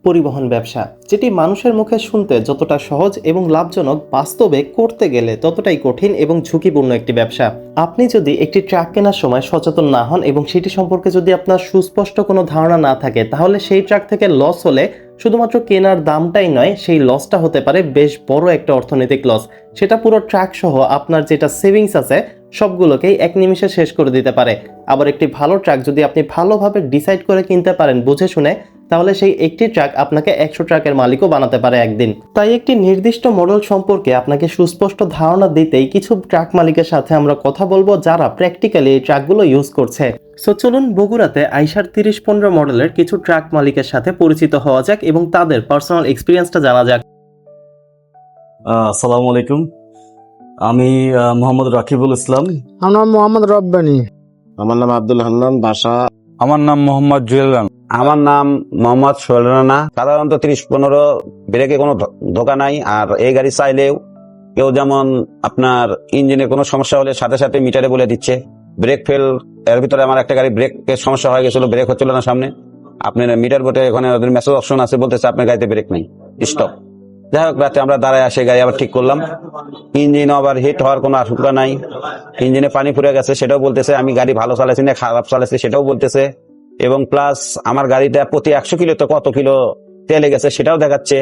পরিবহন ব্যবসা, যেটি মানুষের মুখে শুনতে যতটা সহজ এবং লাভজনক, বাস্তবে করতে গেলে ততটাই কঠিন এবং ঝুঁকিপূর্ণ একটি ব্যবসা। আপনি যদি একটি ট্রাক কেনার সময় সচেতন না হন এবং সেটি সম্পর্কে যদি আপনার সুস্পষ্ট কোনো ধারণা না থাকে, তাহলে সেই ট্রাক থেকে লস হলে শুধুমাত্র কেনার দামটাই নয়, সেই লসটা হতে পারে বেশ বড় একটা অর্থনৈতিক লস। সেটা পুরো ট্রাক সহ আপনার যেটা সেভিংস আছে সবগুলোকেই এক নিমিষে শেষ করে দিতে পারে। আবার একটি ভালো ট্রাক যদি আপনি ভালোভাবে ডিসাইড করে কিনতে পারেন বুঝে শুনে, তাহলে সেই একটি ট্রাক আপনাকে 100 ট্রাকের মালিকও বানাতে পারে একদিন। তাই একটি নির্দিষ্ট মডেল সম্পর্কে আপনাকে সুস্পষ্ট ধারণা দিতেই কিছু ট্রাক মালিকের সাথে আমরা কথা বলবো যারা প্র্যাকটিক্যালি এই ট্রাকগুলো ইউজ করছে। সো চলুন বগুড়াতে আইশার 3015 মডেলের কিছু ট্রাক মালিকের সাথে পরিচিত হওয়া যাক এবং তাদের পার্সোনাল এক্সপিরিয়েন্সটা জানা যাক। আসসালামু আলাইকুম, আমি মোহাম্মদ রাকিবুল ইসলাম। আমার নাম মোহাম্মদ রব্বানি। আমার নাম আব্দুল হান্নান বাসা। আমার নাম মোহাম্মদ জুয়েল রানা। আমার নাম মোহাম্মদ সোহেল রানা। সাধারণত 30-15 ব্রেকে কোনো ধোকা নাই। আর এই গাড়ি চাইলেও কেউ যেমন আপনার ইঞ্জিনে কোনো সমস্যা হলে সাথে সাথে মিটারে বলে দিচ্ছে ব্রেক ফেল। এর ভিতরে আমার একটা গাড়ি ব্রেকের সমস্যা হয়ে গেছিল, ব্রেক হচ্ছিল না সামনে, আপনার মিটার বোটে ওখানে ওদের মেসেজ অপশন আছে, বলতেছে আপনার গাড়িতে ব্রেক নেই, স্টপ। যাই হোক, রাতে আমরা দাঁড়ায় আসে গাড়ি আবার ঠিক করলাম। ইঞ্জিন ওভার হিট হওয়ার কোনো আশঙ্কা নাই, ইঞ্জিনে পানি ফুরে গেছে সেটাও বলতেছে, আমি গাড়ি ভালো চালাইছি না খারাপ চালাইছি সেটাও বলতেছে, এবং প্লাস আমার গাড়িটা প্রতি 100 কিলোতে কত কিলো তেলে গেছে সেটাও দেখাচ্ছে।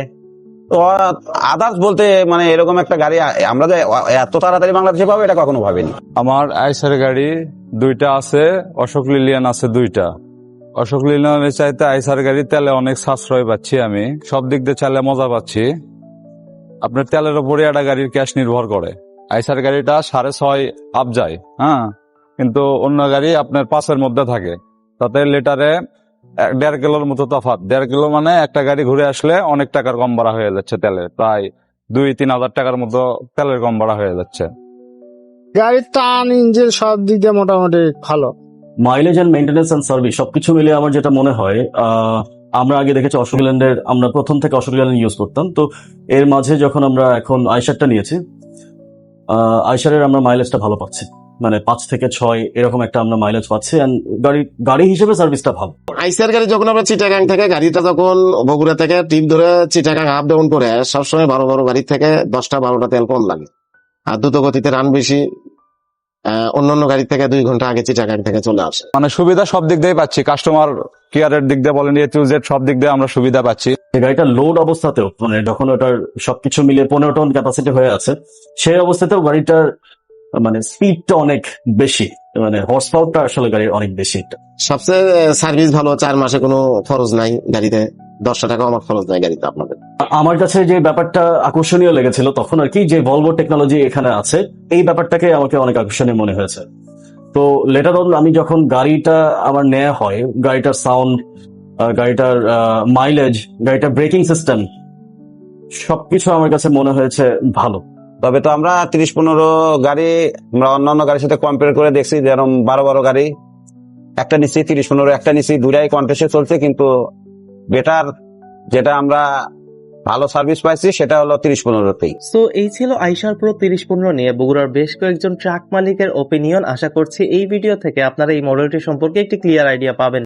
তো আদার্স বলতে মানে এরকম একটা গাড়ি আমরা যে এত তাড়াতাড়ি বাংলাদেশে পাবো এটা কখনো ভাবিনি। আমার আইসার গাড়ি দুইটা আছে, অশোক লিলিয়ান আছে দুইটা। অশোক লিলিয়ানের চাইতে আইসার গাড়ি তেলে অনেক সাশ্রয় পাচ্ছি, আমি সব দিক দিয়ে চালে মজা পাচ্ছি। আপনার তেলের উপরে একটা গাড়ির ক্যাশ নির্ভর করে। আইসার গাড়িটা 6.5 আপ যায়, হ্যাঁ, কিন্তু অন্য গাড়ি আপনার 5-এর মধ্যে থাকে। তাতে লিটারে 1.5 কিলোর মতো তফাৎ। 1.5 কিলো মানে একটা গাড়ি ঘুরে আসলে অনেক টাকার কম ভাড়া হয়ে যাচ্ছে তেলে, প্রায় 2-3 হাজার টাকার মতো তেলের কম ভাড়া হয়ে যাচ্ছে। গাড়ির টান, ইঞ্জিন সব দিক দিয়ে মোটামুটি ভালো। Mileage and maintenance and service সবকিছু মিলে আমার যেটা মনে হয়, আমরা আগে দেখেছি অশোক লেল্যান্ডের, আমরা প্রথম থেকে অশোক লেল্যান্ড ইউজ করতাম। তো এর মাঝে যখন আমরা এখন আইশারটা নিয়েছি, আইশারের আমরা মাইলেজটা ভালো পাচ্ছি, মানে 5 থেকে 6 এরকম একটা আমরা মাইলেজ পাচ্ছি। এন্ড গাড়ি হিসেবে সার্ভিসটা ভালো। আইসার গাড়ি যখন আমরা চিটাগাং থেকে গাড়িটা যখন বগুড়া থেকে টিপ ধরে চিটাগাং আপ ডাউন করে, সবসময় বড় বড় গাড়ি থেকে 10-12টা তেল কম লাগে, আর দ্রুত গতিতে রান বেশি। অন্যান্য গাড়ি থেকে 2 ঘন্টা আগে চিটাগাং থেকে চলে আসে। মানে সুবিধা সব দিক দিয়ে পাচ্ছি, কাস্টমার কেয়ারের দিক দিয়ে বলেন, A to Z সব দিক দিয়ে আমরা সুবিধা পাচ্ছি। এই গাড়িটা লোড অবস্থাতেও, মানে যখন ওটার সবকিছু মিলে 15 টন ক্যাপাসিটি হয়ে আছে, সেই অবস্থাতেও গাড়িটার মানে স্পিডটা অনেক বেশি, মানে হর্স পাওয়ারটা আসলে গাড়ির অনেক বেশি। সবচেয়ে সার্ভিস ভালো, 4 মাসে কোনো খরচ নাই গাড়িতে, 10 টাকা আমার খরচ নাই গাড়িতে আপনাদের। আমার কাছে যে ব্যাপারটা আকর্ষণীয় লেগেছিল তখন আর কি, যে ভলভো টেকনোলজি এখানে আছে, এই ব্যাপারটাকে আমাকে অনেক আকর্ষণীয় মনে হয়েছে। তো লেটার অন আমি যখন গাড়িটা আমার নেওয়া হয়, গাড়িটার সাউন্ড, গাড়িটার মাইলেজ, গাড়িটার ব্রেকিং সিস্টেম সবকিছু আমার কাছে মনে হয়েছে ভালো। তবে তো আমরা 30-15 গাড়ি আমরা অন্যান্য গাড়ির সাথে কম্পেয়ার করে দেখছি, যেরকম 12 গাড়ি একটা নিচ্ছি, 30-15 একটা নিচ্ছি, দুটাই কন্টেস্টে চলছে, কিন্তু বেটার যেটা আমরা ভালো সার্ভিস পাইছি সেটা হলো 30-15তেই। সো এই ছিল আইশার প্রো 3015 নিয়ে বগুড়ার বেশ কয়েকজন ট্রাক মালিকের ওপিনিয়ন। আশা করছি এই ভিডিও থেকে আপনারা এই মডেলটি সম্পর্কে একটি ক্লিয়ার আইডিয়া পাবেন।